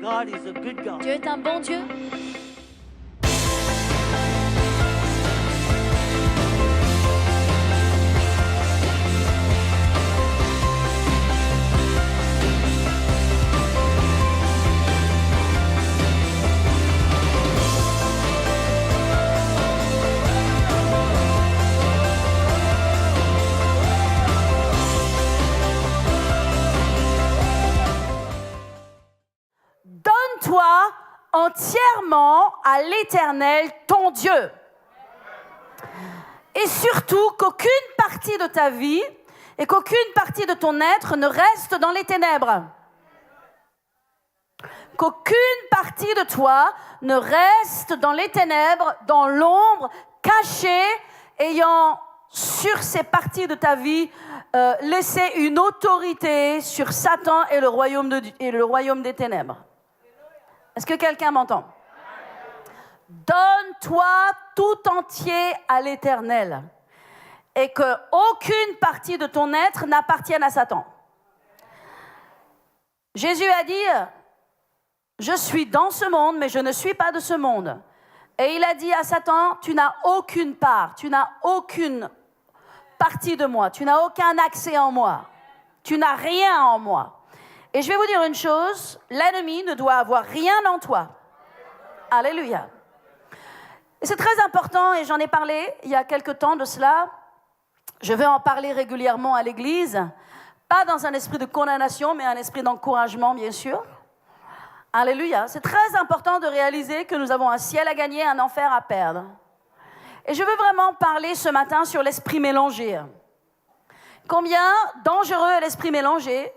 God is a good God. Dieu est un bon Dieu. Donne-toi entièrement à l'Éternel, ton Dieu. Et surtout qu'aucune partie de ta vie et qu'aucune partie de ton être ne reste dans les ténèbres. Qu'aucune partie de toi ne reste dans les ténèbres, dans l'ombre, cachée, ayant sur ces parties de ta vie laissé une autorité sur Satan et le royaume des ténèbres. Est-ce que quelqu'un m'entend? Donne-toi tout entier à l'Éternel et qu'aucune partie de ton être n'appartienne à Satan. Jésus a dit, je suis dans ce monde, mais je ne suis pas de ce monde. Et il a dit à Satan, tu n'as aucune part, tu n'as aucune partie de moi, tu n'as aucun accès en moi, tu n'as rien en moi. Et je vais vous dire une chose, l'ennemi ne doit avoir rien en toi. Alléluia. Et c'est très important, et j'en ai parlé il y a quelque temps de cela. Je vais en parler régulièrement à l'église, pas dans un esprit de condamnation, mais un esprit d'encouragement, bien sûr. Alléluia. C'est très important de réaliser que nous avons un ciel à gagner, un enfer à perdre. Et je veux vraiment parler ce matin sur l'esprit mélangé. Combien dangereux est l'esprit mélangé?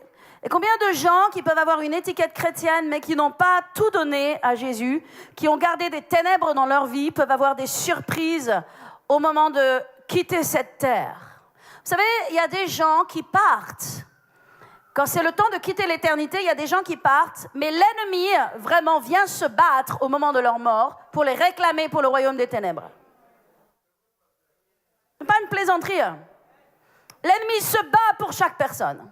Et combien de gens qui peuvent avoir une étiquette chrétienne mais qui n'ont pas tout donné à Jésus, qui ont gardé des ténèbres dans leur vie, peuvent avoir des surprises au moment de quitter cette terre. Vous savez, il y a des gens qui partent. Quand c'est le temps de quitter l'éternité, il y a des gens qui partent, mais l'ennemi vraiment vient se battre au moment de leur mort pour les réclamer pour le royaume des ténèbres. Ce n'est pas une plaisanterie. L'ennemi se bat pour chaque personne.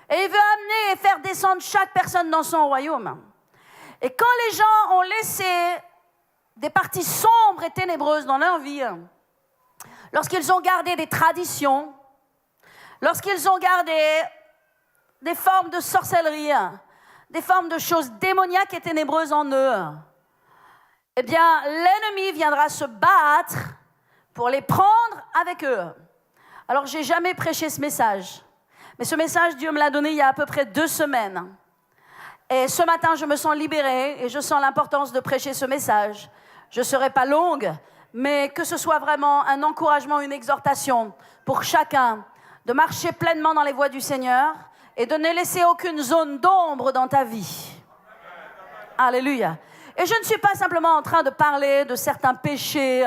Et il veut amener et faire descendre chaque personne dans son royaume. Et quand les gens ont laissé des parties sombres et ténébreuses dans leur vie, lorsqu'ils ont gardé des traditions, lorsqu'ils ont gardé des formes de sorcellerie, des formes de choses démoniaques et ténébreuses en eux, eh bien, l'ennemi viendra se battre pour les prendre avec eux. Alors, je n'ai jamais prêché ce message. Mais ce message, Dieu me l'a donné il y a à peu près 2 semaines. Et ce matin, je me sens libérée et je sens l'importance de prêcher ce message. Je ne serai pas longue, mais que ce soit vraiment un encouragement, une exhortation pour chacun de marcher pleinement dans les voies du Seigneur et de ne laisser aucune zone d'ombre dans ta vie. Alléluia. Et je ne suis pas simplement en train de parler de certains péchés.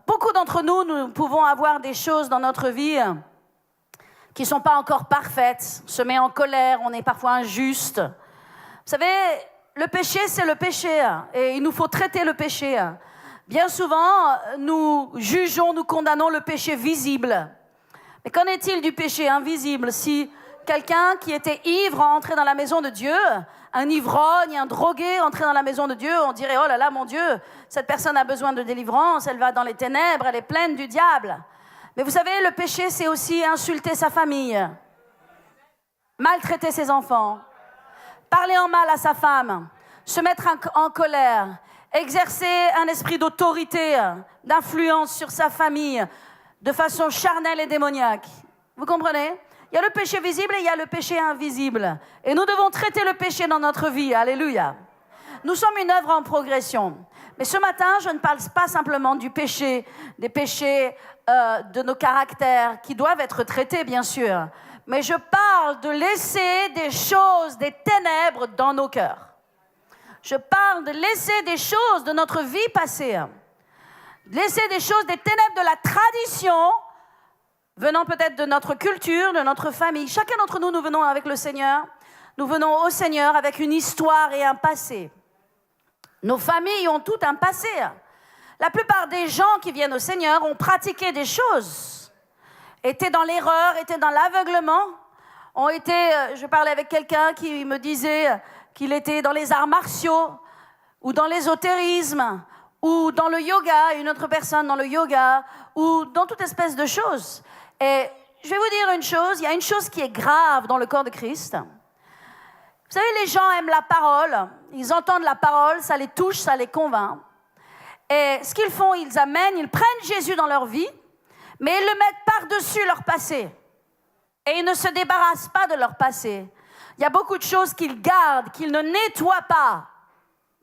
Beaucoup d'entre nous, nous pouvons avoir des choses dans notre vie qui ne sont pas encore parfaites, on se met en colère, on est parfois injuste. Vous savez, le péché, c'est le péché, et il nous faut traiter le péché. Bien souvent, nous jugeons, nous condamnons le péché visible. Mais qu'en est-il du péché invisible? Si quelqu'un qui était ivre entrait dans la maison de Dieu, un ivrogne, un drogué entrait dans la maison de Dieu, on dirait, oh là là, mon Dieu, cette personne a besoin de délivrance, elle va dans les ténèbres, elle est pleine du diable. Mais vous savez, le péché, c'est aussi insulter sa famille, maltraiter ses enfants, parler en mal à sa femme, se mettre en colère, exercer un esprit d'autorité, d'influence sur sa famille, de façon charnelle et démoniaque. Vous comprenez? Il y a le péché visible et il y a le péché invisible. Et nous devons traiter le péché dans notre vie. Alléluia. Nous sommes une œuvre en progression. Mais ce matin, je ne parle pas simplement du péché, des péchés de nos caractères qui doivent être traités, bien sûr. Mais je parle de laisser des choses, des ténèbres dans nos cœurs. Je parle de laisser des choses de notre vie passée. Laisser des choses, des ténèbres de la tradition, venant peut-être de notre culture, de notre famille. Chacun d'entre nous, nous venons avec le Seigneur. Nous venons au Seigneur avec une histoire et un passé. Nos familles ont tout un passé. La plupart des gens qui viennent au Seigneur ont pratiqué des choses, étaient dans l'erreur, étaient dans l'aveuglement, Je parlais avec quelqu'un qui me disait qu'il était dans les arts martiaux, ou dans l'ésotérisme, ou dans le yoga, une autre personne dans le yoga, ou dans toute espèce de choses. Et je vais vous dire une chose, il y a une chose qui est grave dans le corps de Christ. Vous savez, les gens aiment la parole, ils entendent la parole, ça les touche, ça les convainc. Et ce qu'ils font, ils prennent Jésus dans leur vie, mais ils le mettent par-dessus leur passé. Et ils ne se débarrassent pas de leur passé. Il y a beaucoup de choses qu'ils gardent, qu'ils ne nettoient pas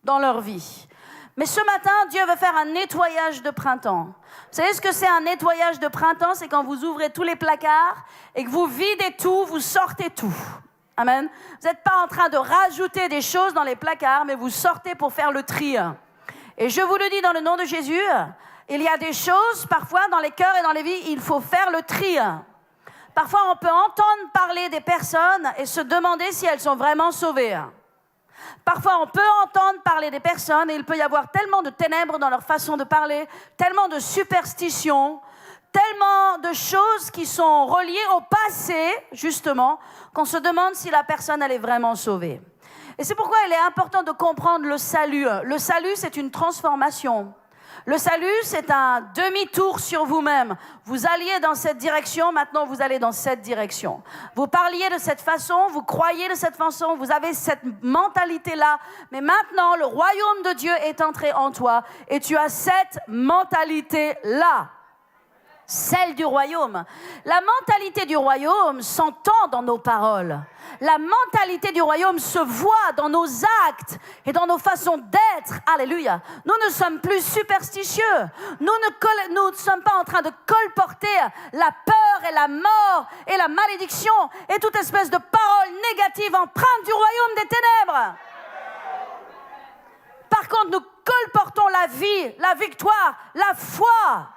dans leur vie. Mais ce matin, Dieu veut faire un nettoyage de printemps. Vous savez ce que c'est un nettoyage de printemps? C'est quand vous ouvrez tous les placards et que vous videz tout, vous sortez tout. Amen. Vous n'êtes pas en train de rajouter des choses dans les placards, mais vous sortez pour faire le tri. Et je vous le dis dans le nom de Jésus, il y a des choses, parfois, dans les cœurs et dans les vies, il faut faire le tri. Parfois, on peut entendre parler des personnes et se demander si elles sont vraiment sauvées. Parfois, on peut entendre parler des personnes et il peut y avoir tellement de ténèbres dans leur façon de parler, tellement de superstitions, tellement de choses qui sont reliées au passé, justement, qu'on se demande si la personne, elle est vraiment sauvée. Et c'est pourquoi il est important de comprendre le salut. Le salut, c'est une transformation. Le salut, c'est un demi-tour sur vous-même. Vous alliez dans cette direction, maintenant vous allez dans cette direction. Vous parliez de cette façon, vous croyez de cette façon, vous avez cette mentalité-là. Mais maintenant, le royaume de Dieu est entré en toi et tu as cette mentalité-là. Celle du royaume. La mentalité du royaume s'entend dans nos paroles. La mentalité du royaume se voit dans nos actes et dans nos façons d'être. Alléluia. Nous ne sommes plus superstitieux. Nous ne sommes pas en train de colporter la peur et la mort et la malédiction et toute espèce de paroles négatives empreintes du royaume des ténèbres. Par contre, nous colportons la vie, la victoire, la foi.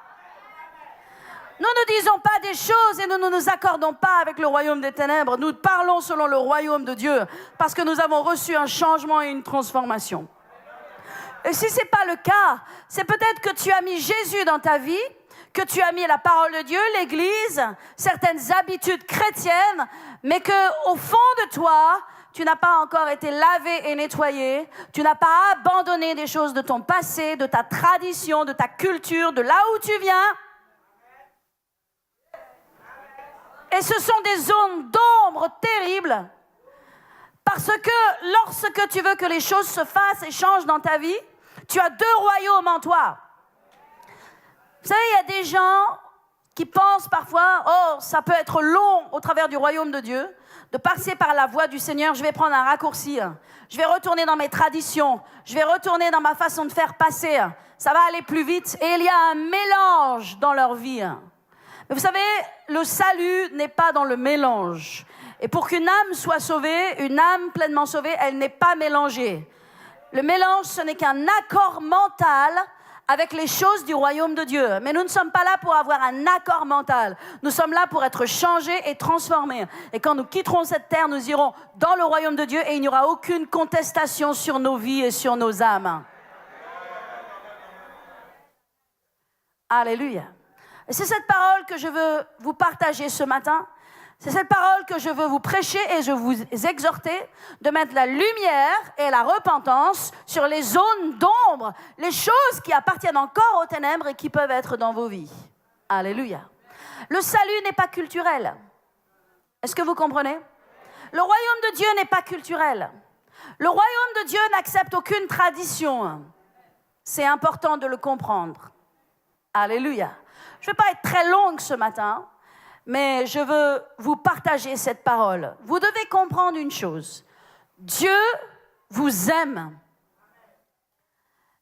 Nous ne disons pas des choses et nous ne nous accordons pas avec le royaume des ténèbres. Nous parlons selon le royaume de Dieu parce que nous avons reçu un changement et une transformation. Et si ce n'est pas le cas, c'est peut-être que tu as mis Jésus dans ta vie, que tu as mis la parole de Dieu, l'Église, certaines habitudes chrétiennes, mais qu'au fond de toi, tu n'as pas encore été lavé et nettoyé, tu n'as pas abandonné des choses de ton passé, de ta tradition, de ta culture, de là où tu viens. Et ce sont des zones d'ombre terribles. Parce que lorsque tu veux que les choses se fassent et changent dans ta vie, tu as deux royaumes en toi. Vous savez, il y a des gens qui pensent parfois, oh, ça peut être long au travers du royaume de Dieu, de passer par la voie du Seigneur, je vais prendre un raccourci, je vais retourner dans mes traditions, je vais retourner dans ma façon de faire passer, ça va aller plus vite. Et il y a un mélange dans leur vie. Mais vous savez, le salut n'est pas dans le mélange. Et pour qu'une âme soit sauvée, une âme pleinement sauvée, elle n'est pas mélangée. Le mélange, ce n'est qu'un accord mental avec les choses du royaume de Dieu. Mais nous ne sommes pas là pour avoir un accord mental. Nous sommes là pour être changés et transformés. Et quand nous quitterons cette terre, nous irons dans le royaume de Dieu et il n'y aura aucune contestation sur nos vies et sur nos âmes. Alléluia. Et c'est cette parole que je veux vous partager ce matin. C'est cette parole que je veux vous prêcher et je vous exhorter de mettre la lumière et la repentance sur les zones d'ombre, les choses qui appartiennent encore aux ténèbres et qui peuvent être dans vos vies. Alléluia. Le salut n'est pas culturel. Est-ce que vous comprenez? Le royaume de Dieu n'est pas culturel. Le royaume de Dieu n'accepte aucune tradition. C'est important de le comprendre. Alléluia. Je ne vais pas être très longue ce matin, mais je veux vous partager cette parole. Vous devez comprendre une chose. Dieu vous aime.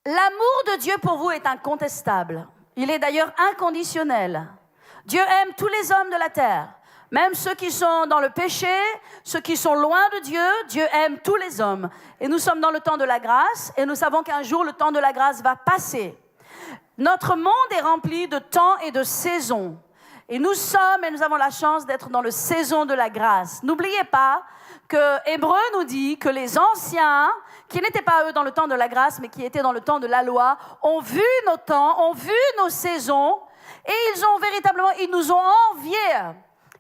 L'amour de Dieu pour vous est incontestable. Il est d'ailleurs inconditionnel. Dieu aime tous les hommes de la terre, même ceux qui sont dans le péché, ceux qui sont loin de Dieu. Dieu aime tous les hommes. Et nous sommes dans le temps de la grâce, et nous savons qu'un jour, le temps de la grâce va passer. Notre monde est rempli de temps et de saisons. Et nous avons la chance d'être dans la saison de la grâce. N'oubliez pas que Hébreu nous dit que les anciens, qui n'étaient pas eux dans le temps de la grâce, mais qui étaient dans le temps de la loi, ont vu nos temps, ont vu nos saisons, et ils nous ont enviés.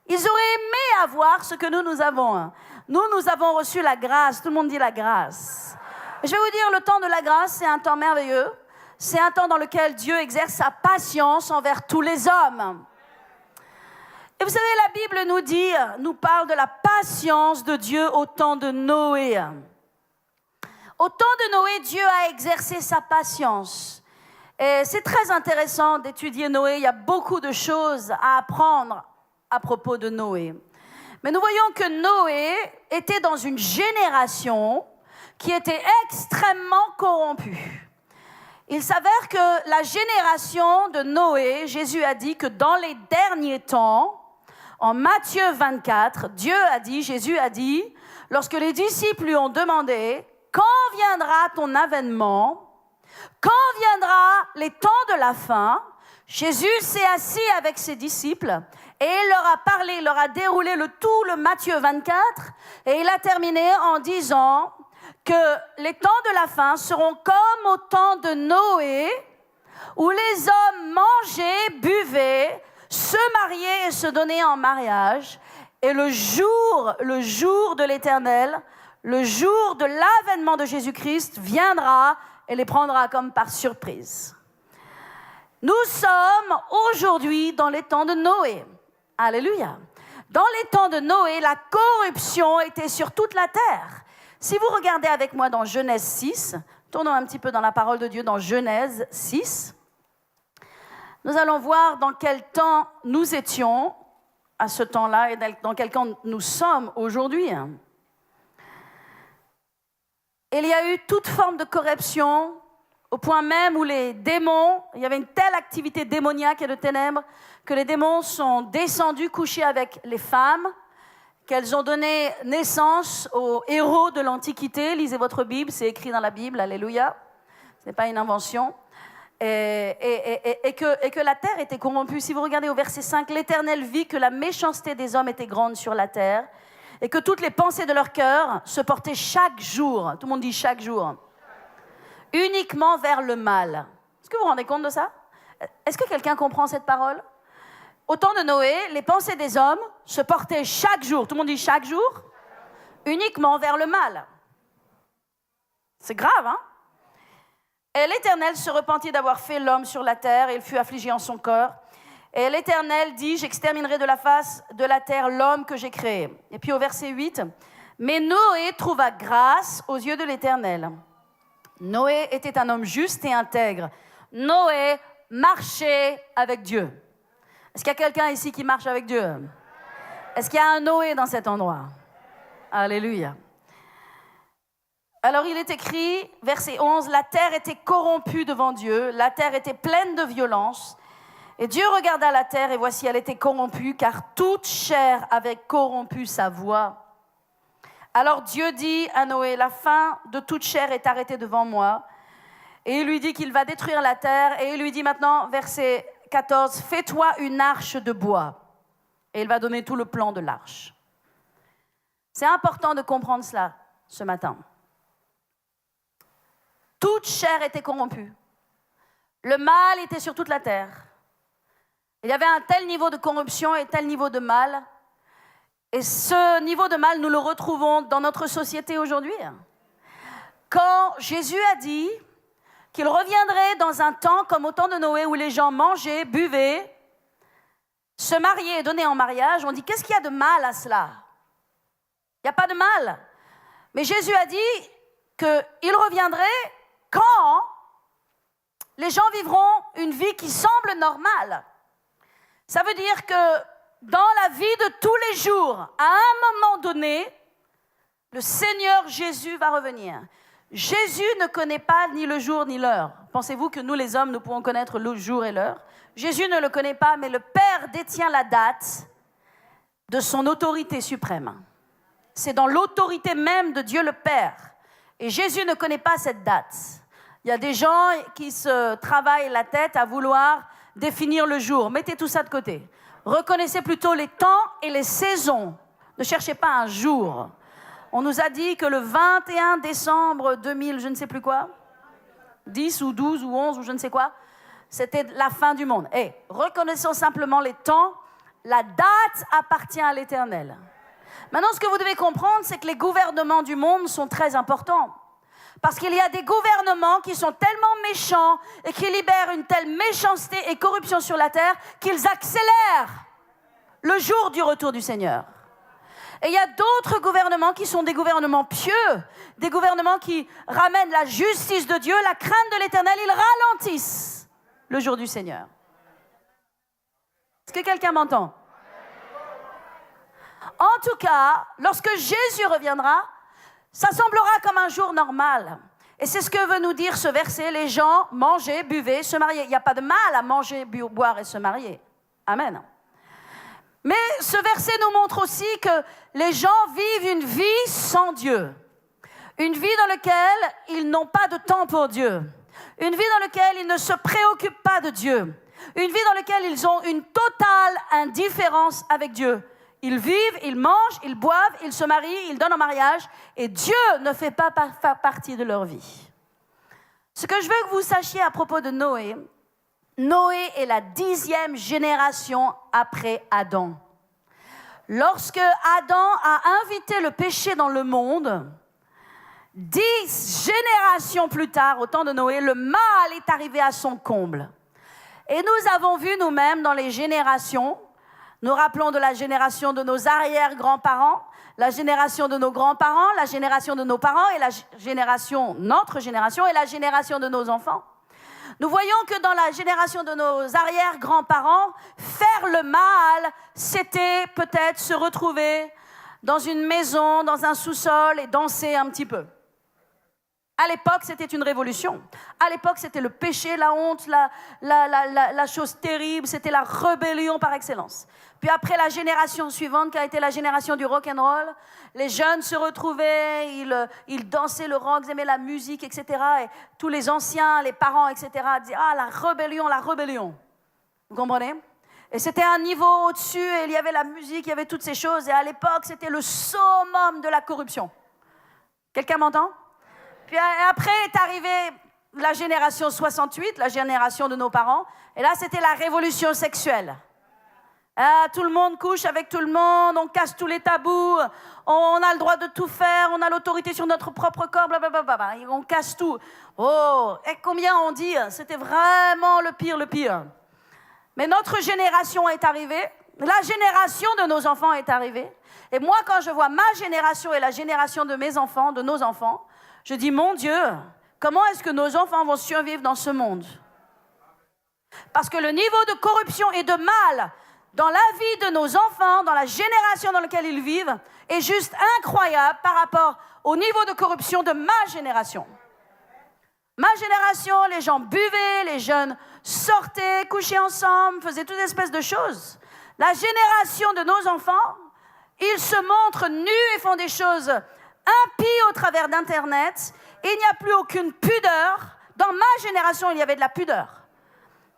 Ils auraient aimé avoir ce que nous avons. Nous avons reçu la grâce. Tout le monde dit la grâce. Je vais vous dire, le temps de la grâce, c'est un temps merveilleux. C'est un temps dans lequel Dieu exerce sa patience envers tous les hommes. Et vous savez, la Bible nous parle de la patience de Dieu au temps de Noé. Au temps de Noé, Dieu a exercé sa patience. Et c'est très intéressant d'étudier Noé. Il y a beaucoup de choses à apprendre à propos de Noé. Mais nous voyons que Noé était dans une génération qui était extrêmement corrompue. Il s'avère que la génération de Noé, Jésus a dit que dans les derniers temps, en Matthieu 24, Jésus a dit, lorsque les disciples lui ont demandé, quand viendra ton avènement, quand viendra les temps de la fin, Jésus s'est assis avec ses disciples et il leur a parlé, il leur a déroulé le Matthieu 24 et il a terminé en disant que les temps de la fin seront comme au temps de Noé où les hommes mangeaient, buvaient, se mariaient et se donnaient en mariage et le jour de l'Éternel, le jour de l'avènement de Jésus-Christ viendra et les prendra comme par surprise. Nous sommes aujourd'hui dans les temps de Noé. Alléluia. Dans les temps de Noé, la corruption était sur toute la terre. Si vous regardez avec moi dans Genèse 6, tournons un petit peu dans la parole de Dieu dans Genèse 6, nous allons voir dans quel temps nous étions à ce temps-là et dans quel temps nous sommes aujourd'hui. Il y a eu toute forme de corruption, au point même où les démons, il y avait une telle activité démoniaque et de ténèbres, que les démons sont descendus coucher avec les femmes, qu'elles ont donné naissance aux héros de l'Antiquité. Lisez votre Bible, c'est écrit dans la Bible, alléluia, ce n'est pas une invention. Et que la terre était corrompue. Si vous regardez au verset 5, l'Éternel vit que la méchanceté des hommes était grande sur la terre, et que toutes les pensées de leur cœur se portaient chaque jour, tout le monde dit chaque jour, uniquement vers le mal. Est-ce que vous vous rendez compte de ça? Est-ce que quelqu'un comprend cette parole? Au temps de Noé, les pensées des hommes se portaient chaque jour, tout le monde dit chaque jour, uniquement vers le mal. C'est grave, hein? Et l'Éternel se repentit d'avoir fait l'homme sur la terre, et il fut affligé en son corps. Et l'Éternel dit, j'exterminerai de la face de la terre l'homme que j'ai créé. Et puis au verset 8, mais Noé trouva grâce aux yeux de l'Éternel. Noé était un homme juste et intègre. Noé marchait avec Dieu. Est-ce qu'il y a quelqu'un ici qui marche avec Dieu? Est-ce qu'il y a un Noé dans cet endroit? Alléluia. Alors il est écrit, verset 11, la terre était corrompue devant Dieu, la terre était pleine de violence. Et Dieu regarda la terre et voici elle était corrompue car toute chair avait corrompu sa voix. Alors Dieu dit à Noé, la fin de toute chair est arrêtée devant moi. Et il lui dit qu'il va détruire la terre et il lui dit maintenant, verset 14, fais-toi une arche de bois. Et il va donner tout le plan de l'arche. C'est important de comprendre cela ce matin. Toute chair était corrompue. Le mal était sur toute la terre. Il y avait un tel niveau de corruption et tel niveau de mal. Et ce niveau de mal, nous le retrouvons dans notre société aujourd'hui. Quand Jésus a dit qu'il reviendrait dans un temps comme au temps de Noé où les gens mangeaient, buvaient, se mariaient et donnaient en mariage, on dit qu'est-ce qu'il y a de mal à cela? Il n'y a pas de mal. Mais Jésus a dit qu'il reviendrait quand les gens vivront une vie qui semble normale. Ça veut dire que dans la vie de tous les jours, à un moment donné, le Seigneur Jésus va revenir. Jésus ne connaît pas ni le jour ni l'heure. Pensez-vous que nous les hommes, nous pouvons connaître le jour et l'heure? Jésus ne le connaît pas, mais le Père détient la date de son autorité suprême. C'est dans l'autorité même de Dieu le Père. Et Jésus ne connaît pas cette date. Il y a des gens qui se travaillent la tête à vouloir définir le jour. Mettez tout ça de côté. Reconnaissez plutôt les temps et les saisons. Ne cherchez pas un jour. On nous a dit que le 21 décembre 2000, je ne sais plus quoi, 10 ou 12 ou 11 ou je ne sais quoi, c'était la fin du monde. Reconnaissons simplement les temps La date appartient à l'Éternel. Maintenant, ce que vous devez comprendre, c'est que les gouvernements du monde sont très importants. Parce qu'il y a des gouvernements qui sont tellement méchants et qui libèrent une telle méchanceté et corruption sur la terre qu'ils accélèrent le jour du retour du Seigneur. Et il y a d'autres gouvernements qui sont des gouvernements pieux, des gouvernements qui ramènent la justice de Dieu, la crainte de l'Éternel, ils ralentissent le jour du Seigneur. Est-ce que quelqu'un m'entend? En tout cas, lorsque Jésus reviendra, ça semblera comme un jour normal. Et c'est ce que veut nous dire ce verset, les gens mangeaient, buvaient, se mariaient. Il n'y a pas de mal à manger, boire et se marier. Amen. Mais ce verset nous montre aussi que les gens vivent une vie sans Dieu. Une vie dans laquelle ils n'ont pas de temps pour Dieu. Une vie dans laquelle ils ne se préoccupent pas de Dieu. Une vie dans laquelle ils ont une totale indifférence avec Dieu. Ils vivent, ils mangent, ils boivent, ils se marient, ils donnent en mariage et Dieu ne fait pas partie de leur vie. Ce que je veux que vous sachiez à propos de Noé, Noé est la 10e génération après Adam. Lorsque Adam a invité le péché dans le monde, 10 générations plus tard, au temps de Noé, le mal est arrivé à son comble. Et nous avons vu nous-mêmes dans les générations, nous rappelons de la génération de nos arrière-grands-parents, la génération de nos grands-parents, la génération de nos parents et notre génération et la génération de nos enfants. Nous voyons que dans la génération de nos arrière-grands-parents, faire le mal, c'était peut-être se retrouver dans une maison, dans un sous-sol et danser un petit peu. À l'époque, c'était une révolution. À l'époque, c'était le péché, la honte, la chose terrible, c'était la rébellion par excellence. Puis après la génération suivante, qui a été la génération du rock'n'roll, les jeunes se retrouvaient, ils dansaient le rock, ils aimaient la musique, etc. Et tous les anciens, les parents, etc. disaient « Ah, la rébellion ». Vous comprenez? Et c'était un niveau au-dessus, et il y avait la musique, il y avait toutes ces choses. Et à l'époque, c'était le summum de la corruption. Quelqu'un m'entend? Puis après est arrivée la génération 68, la génération de nos parents. Et là, c'était la révolution sexuelle. Tout le monde couche avec tout le monde, on casse tous les tabous, on a le droit de tout faire, on a l'autorité sur notre propre corps, blablabla, on casse tout. Oh, et combien on dit, c'était vraiment le pire. Mais notre génération est arrivée, la génération de nos enfants est arrivée. Et moi, quand je vois ma génération et la génération de mes enfants, de nos enfants, je dis, mon Dieu, comment est-ce que nos enfants vont survivre dans ce monde? Parce que le niveau de corruption et de mal dans la vie de nos enfants, dans la génération dans laquelle ils vivent, est juste incroyable par rapport au niveau de corruption de ma génération. Ma génération, les gens buvaient, les jeunes sortaient, couchaient ensemble, faisaient toutes espèces de choses. La génération de nos enfants, ils se montrent nus et font des choses impies au travers d'Internet. Il n'y a plus aucune pudeur. Dans ma génération, il y avait de la pudeur.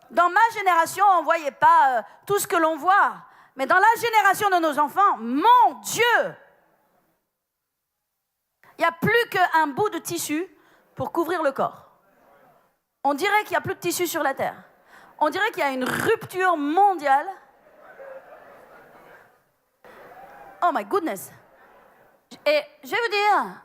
Dans ma génération, on ne voyait pas tout ce que l'on voit. Mais dans la génération de nos enfants, mon Dieu, il n'y a plus qu'un bout de tissu pour couvrir le corps. On dirait qu'il n'y a plus de tissu sur la terre. On dirait qu'il y a une rupture mondiale. Oh my goodness. Et je vais vous dire,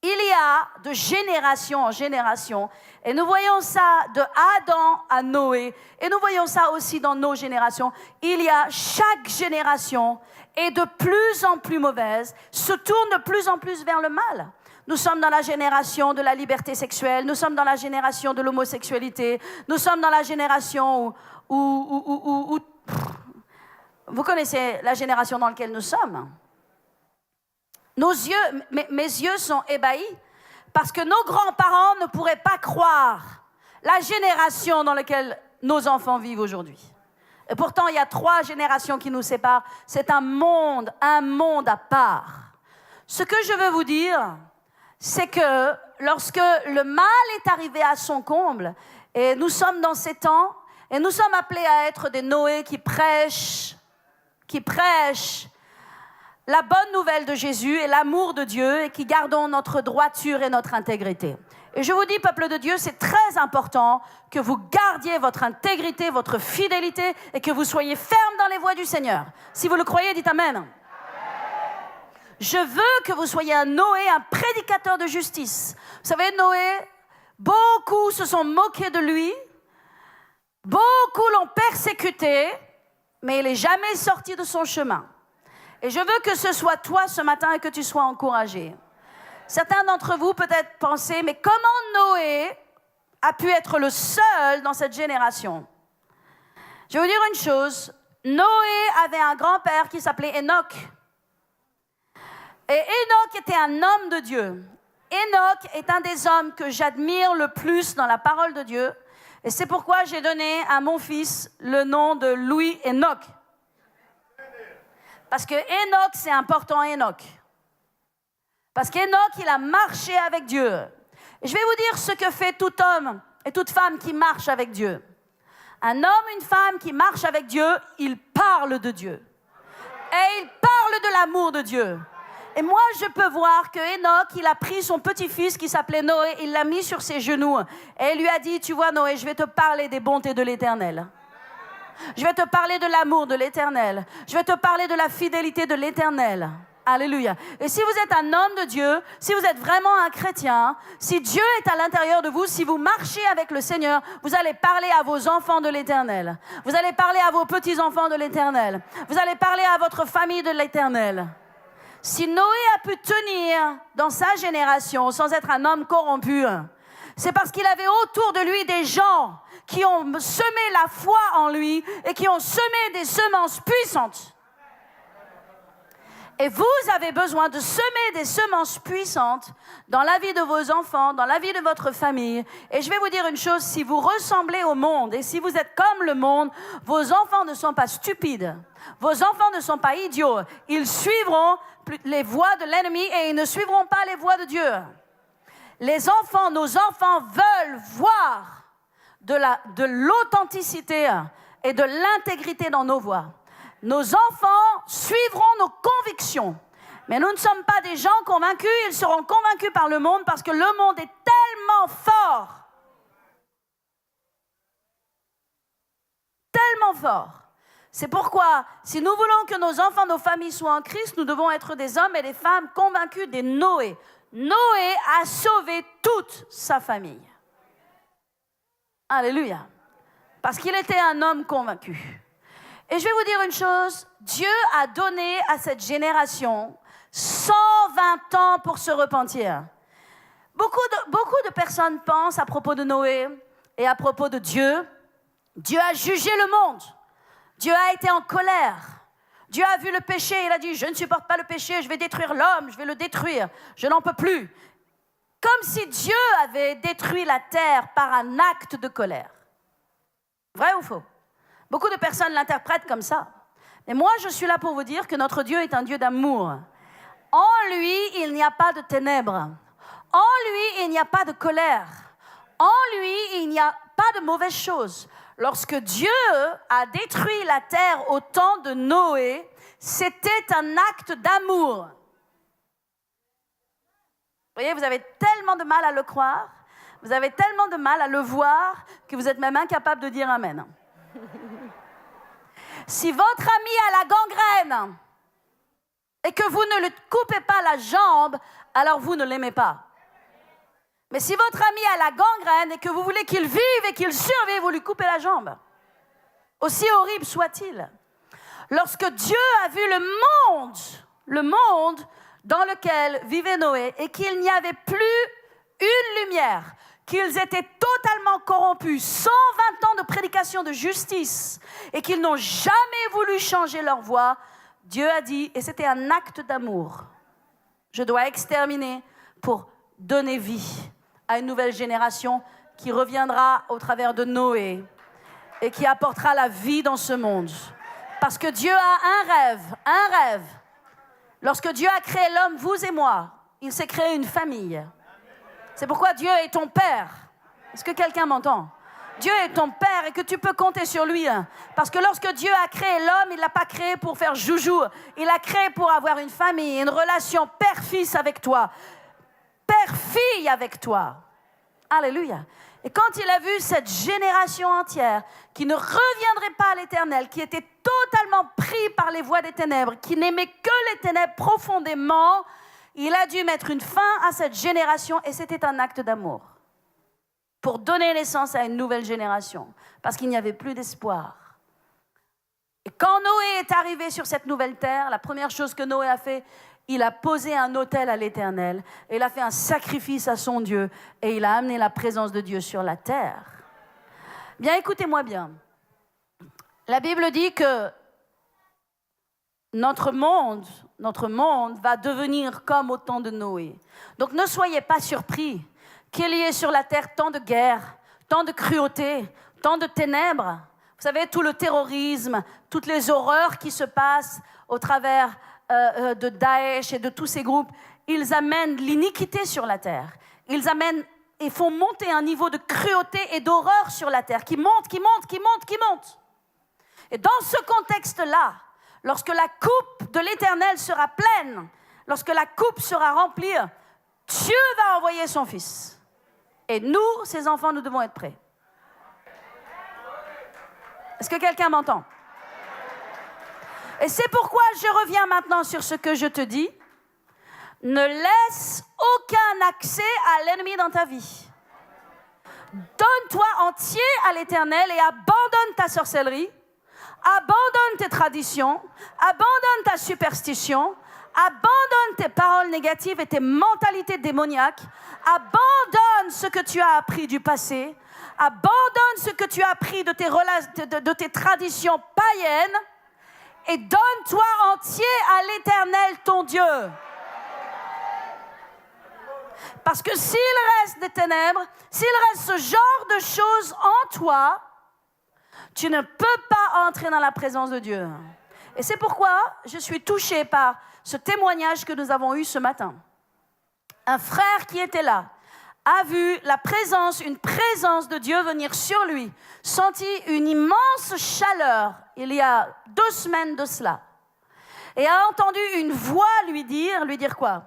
il y a de génération en génération, et nous voyons ça de Adam à Noé, et nous voyons ça aussi dans nos générations. Il y a chaque génération est de plus en plus mauvaise, se tourne de plus en plus vers le mal. Nous sommes dans la génération de la liberté sexuelle, nous sommes dans la génération de l'homosexualité, nous sommes dans la génération où vous connaissez la génération dans laquelle nous sommes. Mes yeux sont ébahis parce que nos grands-parents ne pourraient pas croire la génération dans laquelle nos enfants vivent aujourd'hui. Et pourtant, il y a 3 générations qui nous séparent. C'est un monde à part. Ce que je veux vous dire, c'est que lorsque le mal est arrivé à son comble, et nous sommes dans ces temps, et nous sommes appelés à être des Noé qui prêchent la bonne nouvelle de Jésus et l'amour de Dieu et qui gardons notre droiture et notre intégrité. Et je vous dis, peuple de Dieu, c'est très important que vous gardiez votre intégrité, votre fidélité et que vous soyez ferme dans les voies du Seigneur. Si vous le croyez, dites Amen. Je veux que vous soyez un Noé, un prédicateur de justice. Vous savez, Noé, beaucoup se sont moqués de lui, beaucoup l'ont persécuté, mais il n'est jamais sorti de son chemin. Et je veux que ce soit toi ce matin et que tu sois encouragé. Certains d'entre vous peut-être pensez, mais comment Noé a pu être le seul dans cette génération? Je vais vous dire une chose, Noé avait un grand-père qui s'appelait Enoch. Et Enoch était un homme de Dieu. Enoch est un des hommes que j'admire le plus dans la parole de Dieu. Et c'est pourquoi j'ai donné à mon fils le nom de Louis Enoch. Parce que Enoch, c'est important, Enoch. Parce qu'Enoch, il a marché avec Dieu. Et je vais vous dire ce que fait tout homme et toute femme qui marche avec Dieu. Un homme, une femme qui marche avec Dieu, il parle de Dieu. Et il parle de l'amour de Dieu. Et moi, je peux voir que Enoch, il a pris son petit-fils qui s'appelait Noé, il l'a mis sur ses genoux. Et il lui a dit, tu vois Noé, je vais te parler des bontés de l'Éternel. Je vais te parler de l'amour de l'Éternel. Je vais te parler de la fidélité de l'Éternel. Alléluia. Et si vous êtes un homme de Dieu, si vous êtes vraiment un chrétien, si Dieu est à l'intérieur de vous, si vous marchez avec le Seigneur, vous allez parler à vos enfants de l'Éternel. Vous allez parler à vos petits-enfants de l'Éternel. Vous allez parler à votre famille de l'Éternel. Si Noé a pu tenir dans sa génération sans être un homme corrompu, c'est parce qu'il avait autour de lui des gens qui ont semé la foi en lui et qui ont semé des semences puissantes. Et vous avez besoin de semer des semences puissantes dans la vie de vos enfants, dans la vie de votre famille. Et je vais vous dire une chose, si vous ressemblez au monde et si vous êtes comme le monde, vos enfants ne sont pas stupides. Vos enfants ne sont pas idiots. Ils suivront les voies de l'ennemi et ils ne suivront pas les voies de Dieu. Les enfants, nos enfants veulent voir de l'authenticité et de l'intégrité dans nos voies. Nos enfants suivront nos convictions. Mais nous ne sommes pas des gens convaincus, ils seront convaincus par le monde parce que le monde est tellement fort. Tellement fort. C'est pourquoi, si nous voulons que nos enfants, nos familles soient en Christ, nous devons être des hommes et des femmes convaincus des Noé. Noé a sauvé toute sa famille. Alléluia. Parce qu'il était un homme convaincu. Et je vais vous dire une chose, Dieu a donné à cette génération 120 ans pour se repentir. Beaucoup de personnes pensent à propos de Noé et à propos de Dieu. Dieu a jugé le monde. Dieu a été en colère. Dieu a vu le péché, il a dit, je ne supporte pas le péché, je vais détruire l'homme, je vais le détruire, je n'en peux plus. Comme si Dieu avait détruit la terre par un acte de colère. Vrai ou faux? Beaucoup de personnes l'interprètent comme ça. Mais moi, je suis là pour vous dire que notre Dieu est un Dieu d'amour. En lui, il n'y a pas de ténèbres. En lui, il n'y a pas de colère. En lui, il n'y a pas de mauvaises choses. Lorsque Dieu a détruit la terre au temps de Noé, c'était un acte d'amour. Vous voyez, vous avez tellement de mal à le croire, vous avez tellement de mal à le voir, que vous êtes même incapable de dire Amen. Si votre ami a la gangrène et que vous ne lui coupez pas la jambe, alors vous ne l'aimez pas. Mais si votre ami a la gangrène et que vous voulez qu'il vive et qu'il survive, vous lui coupez la jambe. Aussi horrible soit-il. Lorsque Dieu a vu le monde dans lequel vivait Noé et qu'il n'y avait plus une lumière, qu'ils étaient totalement corrompus, 120 ans de prédication de justice et qu'ils n'ont jamais voulu changer leur voie, Dieu a dit, et c'était un acte d'amour, je dois exterminer pour donner vie à une nouvelle génération qui reviendra au travers de Noé et qui apportera la vie dans ce monde. Parce que Dieu a un rêve. Lorsque Dieu a créé l'homme, vous et moi, il s'est créé une famille. C'est pourquoi Dieu est ton Père. Est-ce que quelqu'un m'entend? Dieu est ton Père et que tu peux compter sur lui. Parce que lorsque Dieu a créé l'homme, il ne l'a pas créé pour faire joujou. Il l'a créé pour avoir une famille, une relation père-fils avec toi. Père-fille avec toi. Alléluia. Et quand il a vu cette génération entière qui ne reviendrait pas à l'Éternel, qui était totalement pris par les voies des ténèbres, qui n'aimait que les ténèbres profondément, il a dû mettre une fin à cette génération et c'était un acte d'amour pour donner naissance à une nouvelle génération parce qu'il n'y avait plus d'espoir. Et quand Noé est arrivé sur cette nouvelle terre, la première chose que Noé a fait, il a posé un autel à l'Éternel, et il a fait un sacrifice à son Dieu, et il a amené la présence de Dieu sur la terre. Bien, écoutez-moi bien. La Bible dit que notre monde va devenir comme au temps de Noé. Donc ne soyez pas surpris qu'il y ait sur la terre tant de guerres, tant de cruauté, tant de ténèbres. Vous savez, tout le terrorisme, toutes les horreurs qui se passent au travers de Daesh et de tous ces groupes, ils amènent l'iniquité sur la terre. Ils amènent et font monter un niveau de cruauté et d'horreur sur la terre qui monte, qui monte, qui monte, qui monte. Et dans ce contexte-là, lorsque la coupe de l'Éternel sera pleine, lorsque la coupe sera remplie, Dieu va envoyer son Fils. Et nous, ses enfants, nous devons être prêts. Est-ce que quelqu'un m'entend? Et c'est pourquoi je reviens maintenant sur ce que je te dis. Ne laisse aucun accès à l'ennemi dans ta vie. Donne-toi entier à l'Éternel et abandonne ta sorcellerie, abandonne tes traditions, abandonne ta superstition, abandonne tes paroles négatives et tes mentalités démoniaques, abandonne ce que tu as appris du passé, abandonne ce que tu as appris de tes traditions païennes et donne-toi entier à l'Éternel ton Dieu. Parce que s'il reste des ténèbres, s'il reste ce genre de choses en toi, tu ne peux pas entrer dans la présence de Dieu. Et c'est pourquoi je suis touchée par ce témoignage que nous avons eu ce matin. Un frère qui était là a vu une présence de Dieu venir sur lui, senti une immense chaleur il y a 2 semaines de cela, et a entendu une voix lui dire quoi?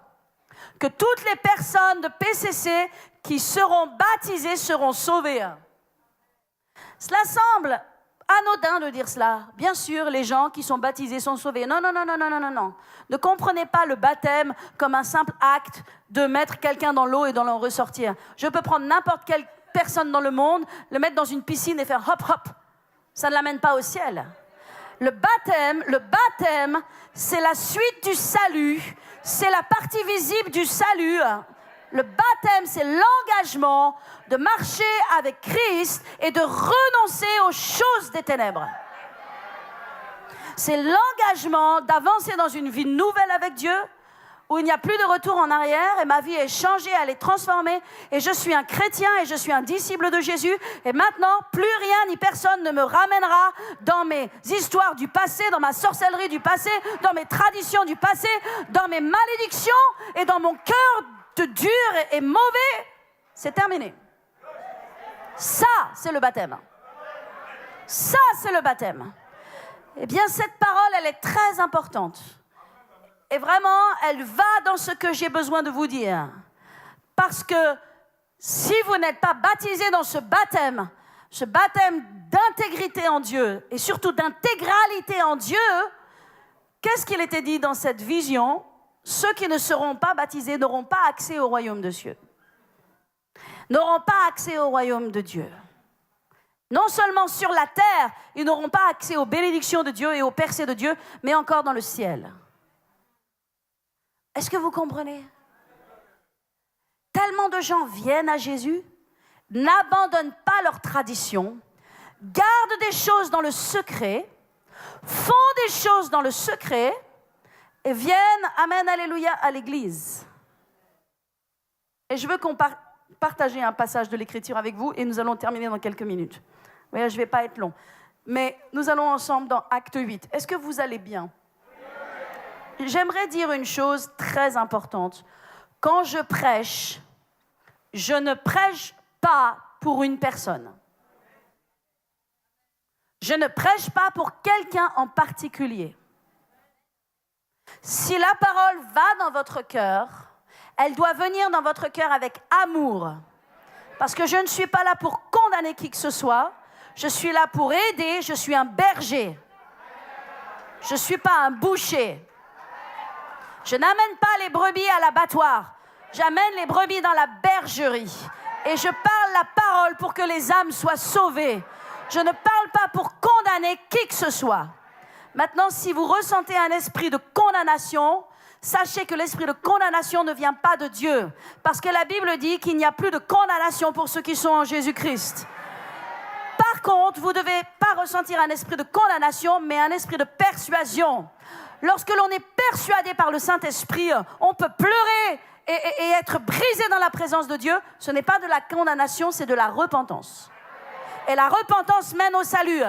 Que toutes les personnes de PCC qui seront baptisées seront sauvées. Cela semble anodin de dire cela. Bien sûr, les gens qui sont baptisés sont sauvés. Non. Ne comprenez pas le baptême comme un simple acte de mettre quelqu'un dans l'eau et d'en en ressortir. Je peux prendre n'importe quelle personne dans le monde, le mettre dans une piscine et faire hop hop. Ça ne l'amène pas au ciel. Le baptême, c'est la suite du salut, c'est la partie visible du salut. Le baptême, c'est l'engagement de marcher avec Christ et de renoncer aux choses des ténèbres. C'est l'engagement d'avancer dans une vie nouvelle avec Dieu, où il n'y a plus de retour en arrière et ma vie est changée, elle est transformée et je suis un chrétien et je suis un disciple de Jésus et maintenant plus rien ni personne ne me ramènera dans mes histoires du passé, dans ma sorcellerie du passé, dans mes traditions du passé, dans mes malédictions et dans mon cœur de dur et mauvais. C'est terminé. Ça, c'est le baptême. Ça, c'est le baptême. Eh bien, cette parole, elle est très importante. Et vraiment, elle va dans ce que j'ai besoin de vous dire. Parce que si vous n'êtes pas baptisé dans ce baptême d'intégrité en Dieu, et surtout d'intégralité en Dieu, qu'est-ce qu'il était dit dans cette vision? Ceux qui ne seront pas baptisés n'auront pas accès au royaume de Dieu. N'auront pas accès au royaume de Dieu. Non seulement sur la terre, ils n'auront pas accès aux bénédictions de Dieu et aux percées de Dieu, mais encore dans le ciel. Est-ce que vous comprenez? Tellement de gens viennent à Jésus, n'abandonnent pas leurs traditions, gardent des choses dans le secret, font des choses dans le secret et viennent, amen, alléluia, à l'église. Et je veux partager un passage de l'Écriture avec vous et nous allons terminer dans quelques minutes. Oui, je ne vais pas être long. Mais nous allons ensemble dans Acte 8. Est-ce que vous allez bien? J'aimerais dire une chose très importante. Quand je prêche, je ne prêche pas pour une personne. Je ne prêche pas pour quelqu'un en particulier. Si la parole va dans votre cœur, elle doit venir dans votre cœur avec amour. Parce que je ne suis pas là pour condamner qui que ce soit. Je suis là pour aider. Je suis un berger. Je ne suis pas un boucher. Je n'amène pas les brebis à l'abattoir. J'amène les brebis dans la bergerie. Et je parle la parole pour que les âmes soient sauvées. Je ne parle pas pour condamner qui que ce soit. Maintenant, si vous ressentez un esprit de condamnation, sachez que l'esprit de condamnation ne vient pas de Dieu. Parce que la Bible dit qu'il n'y a plus de condamnation pour ceux qui sont en Jésus-Christ. Par contre, vous ne devez pas ressentir un esprit de condamnation, mais un esprit de persuasion. Lorsque l'on est persuadé par le Saint-Esprit, on peut pleurer et être brisé dans la présence de Dieu. Ce n'est pas de la condamnation, c'est de la repentance. Et la repentance mène au salut.